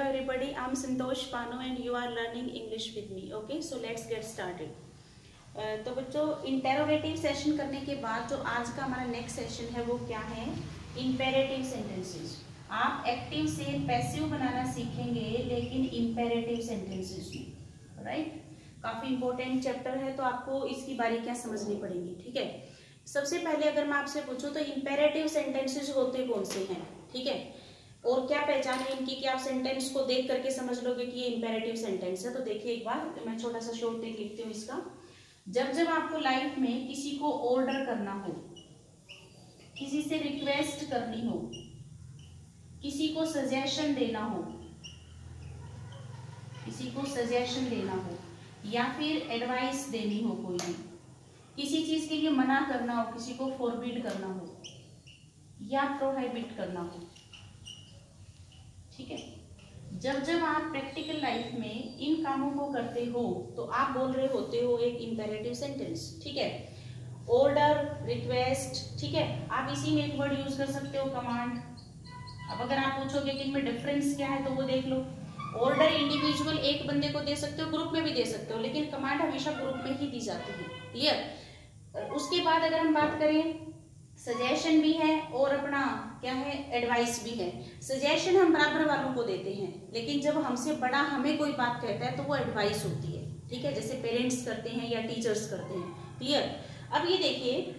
everybody. I'm Santosh Pano and you are learning English with me. Okay, so let's get started. तो बच्चों interrogative session करने के बाद जो आज का हमारा नेक्स्ट सेशन है वो क्या है? Imperative sentences. आप एक्टिव से पैसिव बनाना सीखेंगे लेकिन इम्पेरेटिव सेंटेंसेस में, राइट? काफी इंपॉर्टेंट चैप्टर है तो आपको इसकी बारीकियां समझनी पड़ेंगी. ठीक है, सबसे पहले अगर मैं आपसे पूछूं तो इम्पेरेटिव सेंटेंसेस होते कौन से हैं? ठीक है, और क्या पहचान है इनकी कि आप सेंटेंस को देख करके समझ लोगे कि ये इम्पेरेटिव सेंटेंस है? तो देखिए एक बार मैं छोटा सा शॉर्ट टेक लिखती हूँ इसका. जब जब आपको लाइफ में किसी को ऑर्डर करना हो, किसी से रिक्वेस्ट करनी हो, किसी को सजेशन देना हो, किसी को सजेशन देना हो या फिर एडवाइस देनी हो, कोई भी किसी चीज के लिए मना करना हो, किसी को फॉरबिड करना हो या प्रोहिबिट करना हो, ठीक है, जब जब आप प्रैक्टिकल लाइफ में इन कामों को करते हो तो आप बोल रहे होते हो एक इम्पेरेटिव सेंटेंस. ठीक है, ऑर्डर, रिक्वेस्ट, ठीक है, आप इसी में एक वर्ड यूज कर सकते हो कमांड. अब अगर आप पूछोगे कि इनमें डिफरेंस क्या है तो वो देख लो. ऑर्डर इंडिविजुअल एक बंदे को दे सकते हो, ग्रुप में भी दे सकते हो, लेकिन कमांड हमेशा ग्रुप में ही दी जाती है. क्लियर? उसके बाद अगर हम बात करें, सजेशन भी है और अपना क्या है, एडवाइस भी है. सजेशन हम बराबर वालों को देते हैं, लेकिन जब हमसे बड़ा हमें कोई बात कहता है तो वो एडवाइस होती है. ठीक है, जैसे पेरेंट्स करते हैं या टीचर्स करते हैं. क्लियर? अब ये देखिए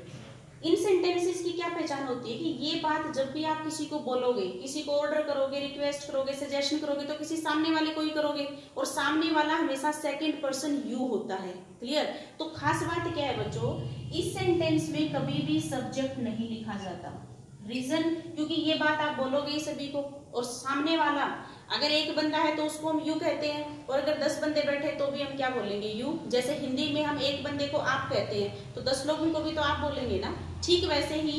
इन सेंटेंसेस की क्या पहचान होती है कि ये बात जब भी आप किसी को बोलोगे, किसी को ऑर्डर करोगे, रिक्वेस्ट करोगे, सजेशन करोगे तो किसी सामने वाले को ही करोगे, और सामने वाला हमेशा सेकंड पर्सन यू होता है. क्लियर? तो खास बात क्या है बच्चों, इस सेंटेंस में कभी भी सब्जेक्ट नहीं लिखा जाता. रीजन, क्योंकि ये बात आप बोलोगे सभी को, और सामने वाला अगर एक बंदा है तो उसको हम यू कहते हैं, और अगर 10 बंदे बैठे तो भी हम क्या बोलेंगे, यू. जैसे हिंदी में हम एक बंदे को आप कहते हैं तो 10 लोगों को भी तो आप बोलेंगे ना. ठीक वैसे ही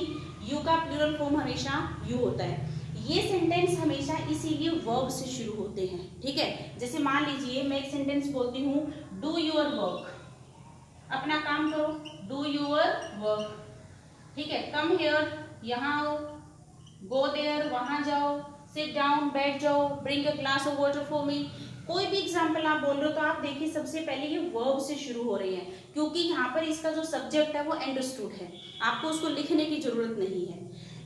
यू का प्लूरल फॉर्म हमेशा यू होता है. ये सेंटेंस हमेशा इसीलिए वर्ब से शुरू होते हैं. ठीक है, जैसे मान लीजिए मैं एक सेंटेंस बोलती हूँ, डू यूर वर्क, अपना काम करो, डू यूर वर्क. ठीक है, कम हियर, यहाँ आओ, गो देयर, वहां जाओ, सिट डाउन, बैठ जाओ, bring a glass of water for me. कोई भी एग्जाम्पल आप बोल रहे हो तो आप देखिए सबसे पहले ये वर्ब से शुरू हो रही है, क्योंकि यहाँ पर इसका जो सब्जेक्ट है वो अंडरस्टूड है, आपको उसको लिखने की जरूरत नहीं है.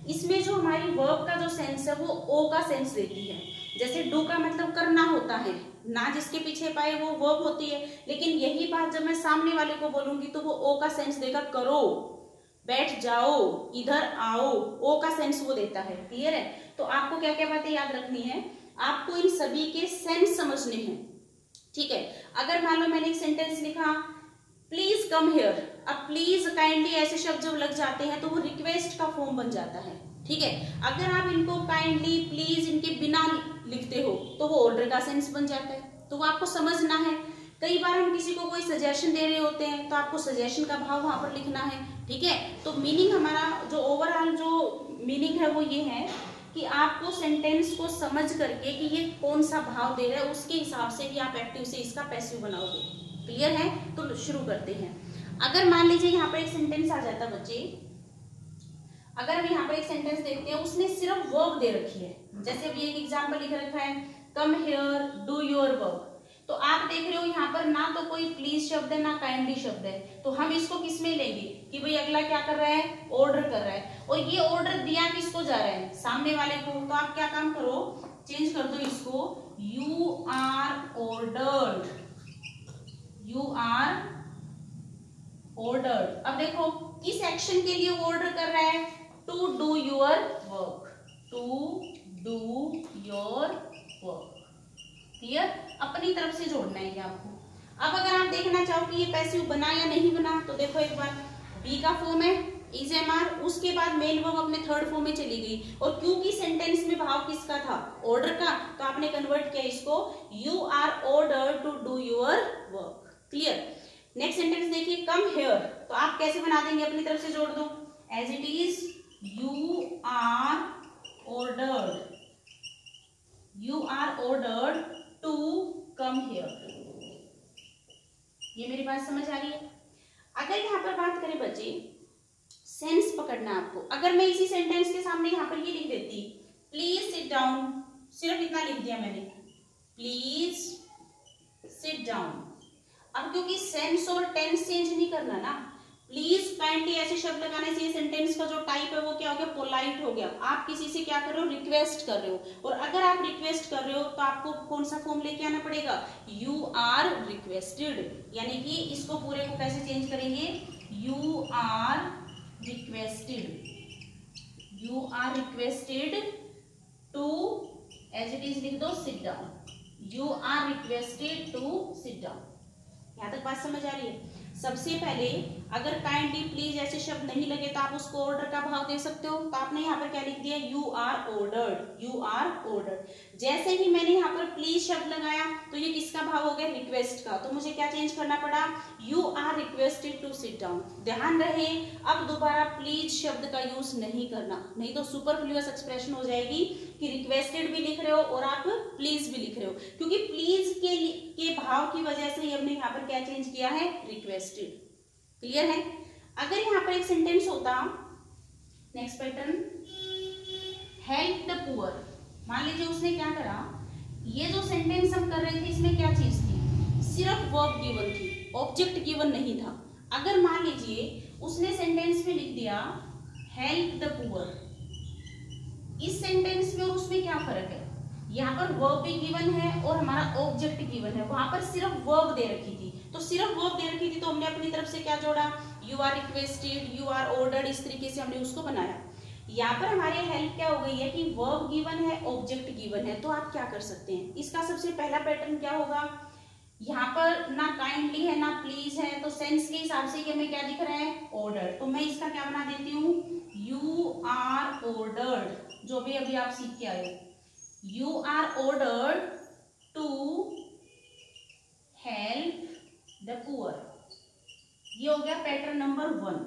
इसमें जो हमारी वर्ब का जो सेंस है वो ओ का सेंस देती है. जैसे डू का मतलब करना होता है, ना जिसके पीछे पाए वो वर्ब होती है, लेकिन यही बात जब मैं सामने वाले को बोलूंगी तो वो ओ का सेंस देगा, करो, बैठ जाओ, इधर आओ, ओ का सेंस वो देता है. क्लियर है? तो आपको क्या क्या बातें याद रखनी है, आपको इन सभी के सेंस समझने हैं. ठीक है, अगर मान लो मैंने एक सेंटेंस लिखा, प्लीज कम हियर. अब प्लीज, काइंडली ऐसे शब्द जब लग जाते हैं तो वो रिक्वेस्ट का फॉर्म बन जाता है. ठीक है, अगर आप इनको काइंडली, प्लीज इनके बिना लिखते हो तो वो ऑर्डर का सेंस बन जाता है. तो वो आपको समझना है. कई बार हम किसी को कोई सजेशन दे रहे होते हैं तो आपको सजेशन का भाव वहां पर लिखना है. ठीक है, तो मीनिंग हमारा जो ओवरऑल जो मीनिंग है वो ये है कि आपको सेंटेंस को समझ करके कि ये कौन सा भाव दे रहा है उसके हिसाब से ही आप एक्टिव से इसका पैसिव बनाओगे. क्लियर है? तो शुरू करते हैं. अगर मान लीजिए यहाँ पर एक सेंटेंस आ जाता बच्चे, अगर हम यहाँ पर एक सेंटेंस देखते हैं, उसने सिर्फ वर्ब दे रखी है. जैसे अभी एक एग्जाम्पल लिख रखा है, come here, do your work. तो आप देख रहे हो यहाँ पर ना तो कोई प्लीज शब्द है ना काइंडली शब्द है, तो हम इसको किस में लेंगे कि भाई अगला क्या कर रहा है, ऑर्डर कर रहा है, और ये ऑर्डर दिया किसको जा रहा है, सामने वाले को. तो आप क्या काम करो, चेंज कर दो इसको, you are ordered, you are ordered. अब देखो किस एक्शन के लिए वो ऑर्डर कर रहा है, to do your work, to do your work. Clear? अपनी तरफ से जोड़ना है ये आपको. अब अगर आप देखना चाहो कि ये पैसिव बना या नहीं बना, तो देखो एक बार, बी का फॉर्म है इज एम आर, उसके बाद मेन वर्ब अपने थर्ड फॉर्म में चली गई, और क्योंकि सेंटेंस में भाव किसका था, ऑर्डर का, तो आपने कन्वर्ट किया इसको, you are order to do your work. Clear? Next sentence देखिए, कम हियर. तो आप कैसे बना देंगे, अपनी तरफ से जोड़ दो, as it is, you are ordered, you are ordered to come here. ये मेरी बात समझ आ रही है? अगर यहाँ पर बात करें बच्चे, सेंस पकड़ना आपको. अगर मैं इसी सेंटेंस के सामने यहाँ पर ये लिख देती, प्लीज सिट डाउन, सिर्फ इतना लिख दिया मैंने, प्लीज सिट डाउन। अब क्योंकि सेंस और टेंस चेंज नहीं करना ना, प्लीज काइंडली ऐसे शब्द लगाने से सेंटेंस का जो टाइप है वो क्या हो गया, पोलाइट हो गया। आप किसी से क्या कर रहे हो, रिक्वेस्ट कर रहे हो, और अगर आप रिक्वेस्ट कर रहे हो तो आपको कौन सा फॉर्म लेके आना पड़ेगा, यू आर रिक्वेस्टेड। यानी कि इसको पूरे को कैसे चेंज करेंगे, you are requested, you are requested to, as it is लिख दो, sit down, you are requested to sit down. यहां तक बात समझ आ रही है। सबसे पहले अगर काइंडली प्लीज ऐसे शब्द नहीं लगे तो आप उसको ऑर्डर का भाव दे सकते हो। तो आपने यहाँ पर क्या लिख दिया, you are ordered, you are ordered. जैसे ही मैंने यहाँ पर प्लीज शब्द लगाया तो ये किसका भाव हो गया, रिक्वेस्ट का। तो मुझे क्या चेंज करना पड़ा, you are requested to sit down. ध्यान रहे अब दोबारा प्लीज शब्द का यूज नहीं करना, नहीं तो सुपरफ्लुअस एक्सप्रेशन हो जाएगी कि रिक्वेस्टेड भी लिख रहे हो और आप प्लीज भी लिख रहे हो, क्योंकि प्लीज के भाव की वजह से हमने यहाँ पर क्या चेंज किया है, रिक्वेस्टेड। क्लियर है। अगर यहाँ पर एक सेंटेंस होता, next pattern, help the poor. मान लीजिए उसने क्या करा, ये जो सेंटेंस हम कर रहे थे इसमें क्या चीज थी, सिर्फ वर्ब गिवन थी, ऑब्जेक्ट गिवन नहीं था। अगर मान लीजिए उसने सेंटेंस में लिख दिया हेल्प द पुअर, इस सेंटेंस में और उसमें क्या फर्क है, यहाँ पर वर्ब भी गिवन है और हमारा ऑब्जेक्ट गिवन है, वहां पर सिर्फ वर्ब दे रखी थी। तो सिर्फ वर्ब दे रखी थी तो हमने अपनी तरफ से क्या जोड़ा, you are requested, you are ordered, इस तरीके से हमने उसको बनाया। यहाँ पर हमारे हेल्प क्या हो गई है कि वर्ब गिवन है, ऑब्जेक्ट गिवन है। तो आप क्या कर सकते हैं, इसका सबसे पहला पैटर्न क्या होगा, यहाँ पर ना काइंडली है ना प्लीज है, तो सेंस के हिसाब से हमें क्या दिख रहा है, ऑर्डर। तो मैं इसका क्या बना देती हूँ, यू आर ऑर्डर्ड, जो भी अभी आप सीख के आए, you are ordered to help the poor. ये हो गया पैटर्न नंबर 1।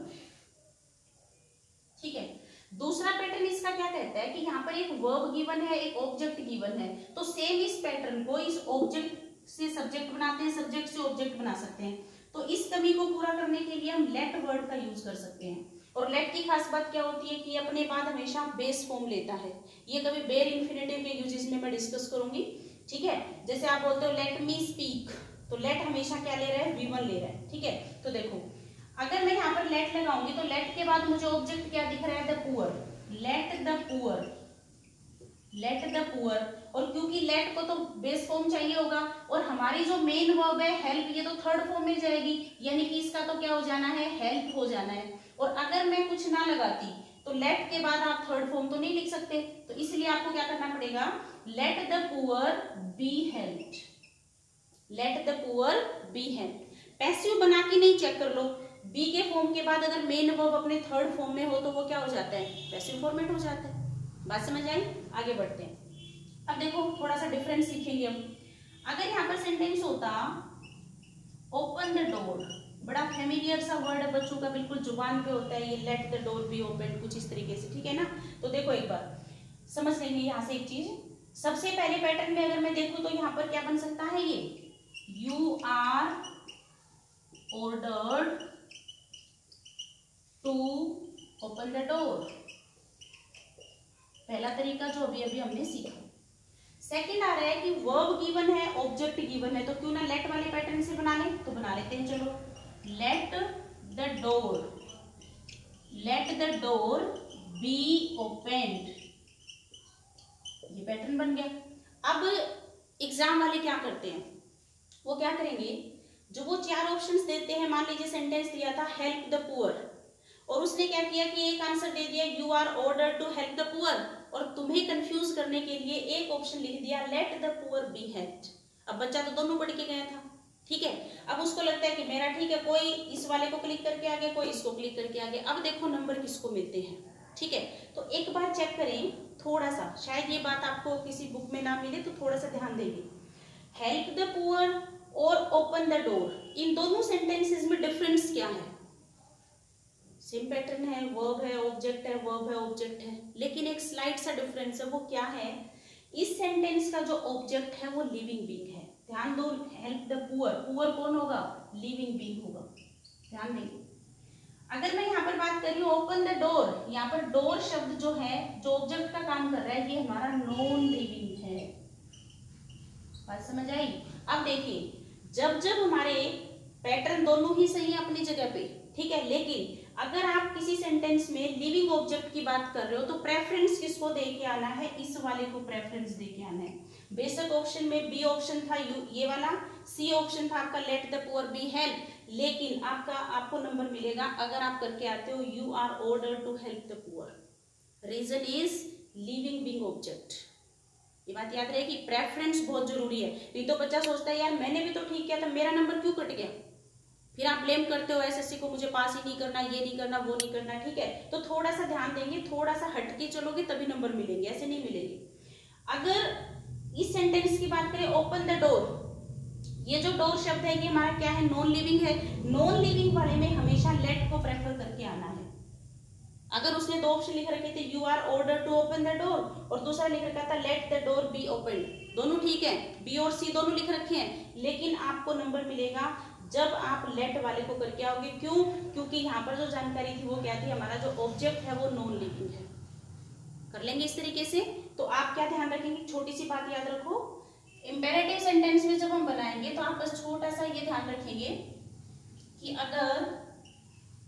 ठीक है। दूसरा पैटर्न इसका क्या कहता है कि यहाँ पर एक वर्ब गिवन है, एक ऑब्जेक्ट गिवन है। तो सेम इस पैटर्न को इस ऑब्जेक्ट से सब्जेक्ट बनाते हैं, सब्जेक्ट से ऑब्जेक्ट बना सकते हैं। तो इस कमी को पूरा करने के लिए हम लेट वर्ड का यूज कर सकते हैं। और लेट की खास बात क्या होती है कि अपने बाद हमेशा बेस फॉर्म लेता है। ये कभी बेर इंफिनिटिव के यूजेस में मैं डिस्कस करूंगी। ठीक है। जैसे आप बोलते हो लेट मी स्पीक, तो लेट हमेशा क्या ले रहा है, V1 ले रहा है। ठीक है। तो देखो अगर मैं यहाँ पर लेट लगाऊंगी तो लेट के बाद मुझे ऑब्जेक्ट क्या दिख रहा है, the poor, late the poor, late the poor. और क्योंकि लेट को तो बेस फॉर्म चाहिए होगा और हमारी जो मेन वर्ब है हेल्प, ये तो थर्ड फॉर्म में जाएगी, यानी कि इसका तो क्या हो जाना है, हेल्प हो जाना है। और अगर मैं कुछ ना लगाती तो लेट के बाद आप थर्ड फॉर्म तो नहीं लिख सकते, तो इसलिए आपको क्या करना पड़ेगा, late the poor be helped, late the poor be helped. Passive बना के नहीं, चेक कर लो, बी के फॉर्म के बाद अगर मेन वर्ब अपने थर्ड फॉर्म में हो तो वो क्या हो जाता है, पैसिव फॉर्मेट हो जाता है। बात समझ आई, आगे बढ़ते हैं। अब देखो थोड़ा सा डिफरेंस सीखेंगे हम। अगर यहाँ पर सेंटेंस होता ओपन द डोर, बड़ा फेमिलियर सा वर्ड है बच्चों का, बिल्कुल जुबान पे होता है ये, late the door be open, कुछ इस तरीके से। ठीक है ना। तो देखो एक बार समझ लेंगे यहाँ से एक चीज। सबसे पहले पैटर्न में अगर मैं देखूं तो यहाँ पर क्या बन सकता है, ये you are ordered to open the door, पहला तरीका जो अभी अभी हमने सीखा। सेकंड आ रहा है कि वर्ब गिवन है, ऑब्जेक्ट गिवन है, तो क्यों ना लेट वाले पैटर्न से बना ले, तो बना लेते हैं। चलो let the door, let the door be opened, ये पैटर्न बन गया। अब एग्जाम वाले क्या करते हैं, वो क्या करेंगे, जो वो 4 ऑप्शंस देते हैं, मान लीजिए सेंटेंस दिया था हेल्प द पुअर, और उसने क्या किया कि एक आंसर दे दिया you are ordered to help the poor, और तुम्हें कंफ्यूज करने के लिए एक ऑप्शन लिख दिया late the poor be helped. अब बच्चा तो दोनों पढ़ के गया था। ठीक है। अब उसको लगता है कि मेरा ठीक है, कोई इस वाले को क्लिक करके आ गया, कोई इसको क्लिक करके आ गया। अब देखो नंबर किसको मिलते हैं। ठीक है। तो एक बार चेक करें थोड़ा सा, शायद ये बात आपको किसी बुक में ना मिले, तो थोड़ा सा ध्यान देंगे। हेल्प द पुअर और ओपन द डोर, इन दोनों सेंटेंसेस में डिफरेंस क्या है, सेम पैटर्न है, वर्ब है, ऑब्जेक्ट है, वर्ब है, ऑब्जेक्ट है, लेकिन एक स्लाइड सा डिफरेंस है। वो क्या है, इस सेंटेंस का जो ऑब्जेक्ट है वो लिविंग बीइंग है। ध्यान दो, हेल्प द पुअर, पुअर कौन होगा, लिविंग बीइंग होगा। ध्यान देंगे। अगर मैं यहाँ पर बात कर रही हूँ ओपन द डोर, यहाँ पर डोर शब्द जो है, जो ऑब्जेक्ट का काम कर रहा है, ये हमारा नॉन लिविंग है। बात समझ आई? अब देखिए, जब जब हमारे पैटर्न दोनों ही सही है अपनी जगह पे, ठीक है, लेकिन अगर आप किसी सेंटेंस में लिविंग ऑब्जेक्ट की बात कर रहे हो तो प्रेफरेंस किसको दे के आना है? इस वाले को प्रेफरेंस दे के आना है। बेशक ऑप्शन में बी ऑप्शन था ये वाला, सी ऑप्शन था आपका let the poor be help, लेकिन आपको नंबर मिलेगा अगर आप करके आते हो you are ordered to help the poor. Reason is living being object. ये बात याद रहे कि प्रेफरेंस बहुत जरूरी है। नहीं तो बच्चा सोचता है यार मैंने भी तो ठीक किया था, मेरा नंबर क्यों कट गया, फिर आप ब्लेम करते हो एसएससी को, मुझे पास ही नहीं करना, ये नहीं करना, वो नहीं करना, ठीक है। तो थोड़ा सा ध्यान देंगे, थोड़ा सा हटके चलोगे तभी नंबर मिलेंगे, ऐसे नहीं मिलेंगे। अगर इस सेंटेंस की बात करें ओपन द डोर, ये जो डोर शब्द है ये हमारा क्या है? नॉन लिविंग है। नॉन लिविंग वाले में हमेशा लेट को प्रेफर करके आना है। अगर उसने दो ऑप्शन लिख रखे थे you are order to open the door और दूसरा लिख रखा था let the door be open, दोनों ठीक है, बी और सी दोनों लिख रखे हैं, लेकिन आपको नंबर मिलेगा जब आप लेट वाले को करके आओगे। क्यों? क्योंकि यहाँ पर जो जानकारी थी वो क्या थी? हमारा जो ऑब्जेक्ट है वो नॉन लिविंग है। कर लेंगे इस तरीके से। तो आप क्या ध्यान रखेंगे, छोटी सी बात याद रखो, इंपेरेटिव सेंटेंस में जब हम बनाएंगे तो आप बस छोटा सा ये ध्यान रखेंगे कि अगर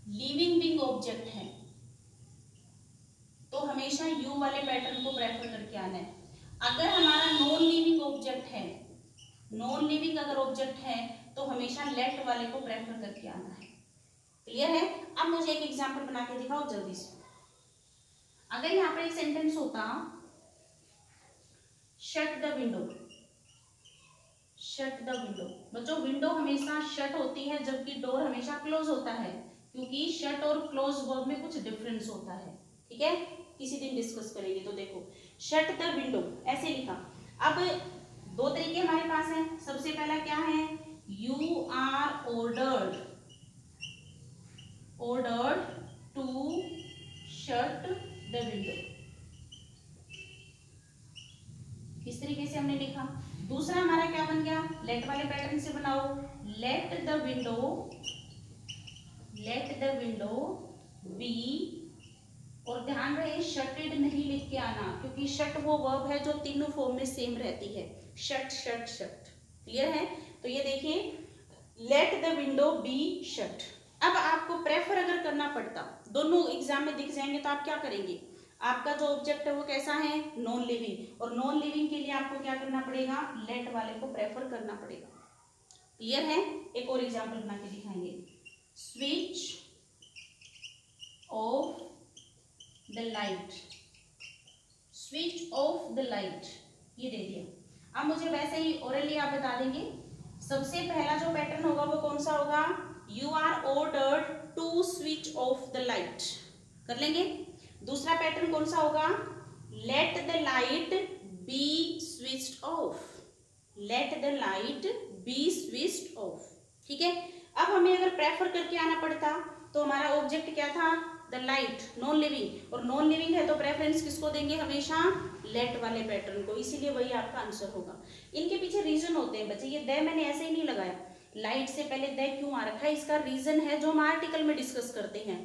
लिविंग बीइंग ऑब्जेक्ट है तो हमेशा यू वाले पैटर्न को प्रेफर करके आना है। अगर हमारा नॉन लिविंग ऑब्जेक्ट है, नॉन लिविंग अगर ऑब्जेक्ट है तो हमेशा लेट वाले को प्रेफर करके आना है। क्लियर है? अब मुझे एक एग्जांपल बना के दिखाओ जल्दी से। अगर यहाँ पर एक सेंटेंस होता shut the window, shut the window, बच्चों विंडो हमेशा शट होती है जबकि डोर हमेशा क्लोज होता है, क्योंकि शट और क्लोज वर्ब में कुछ डिफरेंस होता है, ठीक है, किसी दिन डिस्कस करेंगे। तो देखो शट द विंडो ऐसे लिखा। अब दो तरीके हमारे पास हैं। सबसे पहला क्या है? You are ordered to shut the window, इस तरीके से हमने लिखा। दूसरा हमारा क्या बन गया? लेट वाले पैटर्न से बनाओ, लेट द विंडो बी, और ध्यान रहे शटेड नहीं लिख के आना, क्योंकि शट वो वर्ब है जो तीनों फॉर्म में सेम रहती है, शट शट शट। क्लियर है? तो ये देखिए let the window be shut. अब आपको प्रेफर अगर करना पड़ता, दोनों एग्जाम में दिख जाएंगे, तो आप क्या करेंगे? आपका जो ऑब्जेक्ट है वो कैसा है? नॉन लिविंग, और नॉन लिविंग के लिए आपको क्या करना पड़ेगा? लेट वाले को प्रेफर करना पड़ेगा। क्लियर है? एक और एग्जांपल बना के दिखाएंगे। Switch off the light, switch off the light, ये दे दिया। अब मुझे वैसे ही ओरली आप बता देंगे। सबसे पहला जो पैटर्न होगा वो कौन सा होगा? You are ordered to switch off the light, कर लेंगे। दूसरा पैटर्न कौन सा होगा? Let the light be switched off, let the light be switched off, ठीक है। अब हमें अगर प्रेफर करके आना पड़ता तो हमारा ऑब्जेक्ट क्या था? द लाइट, नॉन लिविंग, और नॉन लिविंग है तो प्रेफरेंस किसको देंगे? हमेशा लेट वाले पैटर्न को, इसीलिए वही आपका आंसर होगा। इनके पीछे रीजन होते हैं बच्चे, ये द मैंने ऐसे ही नहीं लगाया, लाइट से पहले द क्यों आ रखा है, इसका रीजन है जो हम आर्टिकल में डिस्कस करते हैं।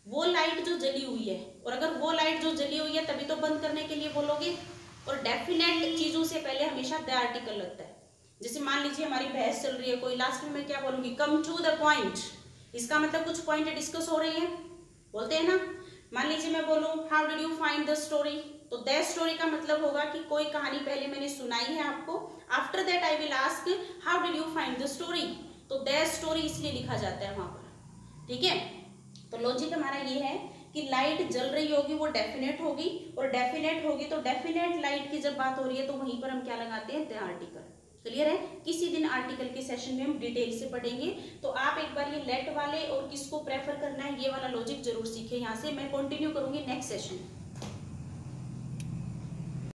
वो लाइट जो जली हुई है, और अगर वो लाइट जो जली हुई है तभी तो बंद करने के लिए बोलोगे, और डेफिनेट चीजों से पहले हमेशा द आर्टिकल लगता है। जैसे मान लीजिए हमारी बहस चल रही है कोई, लास्ट में मैं क्या बोलूंगी? कम टू द पॉइंट, इसका मतलब कुछ पॉइंट डिस्कस हो रही है, बोलते हैं ना। मान लीजिए मैं बोलूं how did you find the story, तो द स्टोरी का मतलब होगा कि कोई कहानी पहले मैंने सुनाई है आपको, after that I will ask how did you find the story, तो द स्टोरी इसलिए लिखा जाता है वहां पर, ठीक है। तो लॉजिक हमारा ये है कि लाइट जल रही होगी वो डेफिनेट होगी, और डेफिनेट होगी तो डेफिनेट लाइट की जब बात हो रही है तो वहीं पर हम क्या लगाते हैं? The article. क्लियर है? किसी दिन आर्टिकल के सेशन में हम डिटेल से पढ़ेंगे, तो आप एक बार ये लेट वाले और किसको प्रेफर करना है ये वाला लॉजिक जरूर सीखें। यहाँ से मैं कंटिन्यू करूंगी नेक्स्ट सेशन।